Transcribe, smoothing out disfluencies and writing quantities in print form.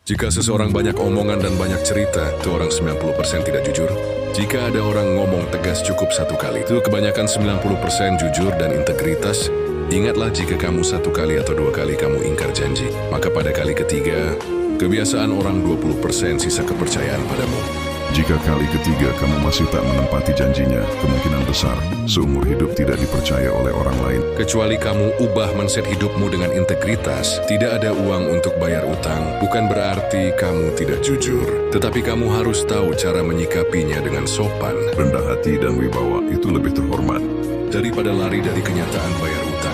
Jika seseorang banyak omongan dan banyak cerita, itu orang 90% tidak jujur. Jika ada orang ngomong tegas cukup satu kali, itu kebanyakan 90% jujur dan integritas. Ingatlah jika kamu satu kali atau dua kali kamu ingkar janji, maka pada kali ketiga, kebiasaan orang 20% sisa kepercayaan padamu. Jika kali ketiga kamu masih tak menempati janjinya, kemungkinan besar seumur hidup tidak dipercaya oleh orang lain. Kecuali kamu ubah mindset hidupmu dengan integritas, tidak ada uang untuk bayar utang, bukan berarti kamu tidak jujur. Tetapi kamu harus tahu cara menyikapinya dengan sopan. Rendah hati dan wibawa itu lebih terhormat Daripada lari dari kenyataan bayar utang.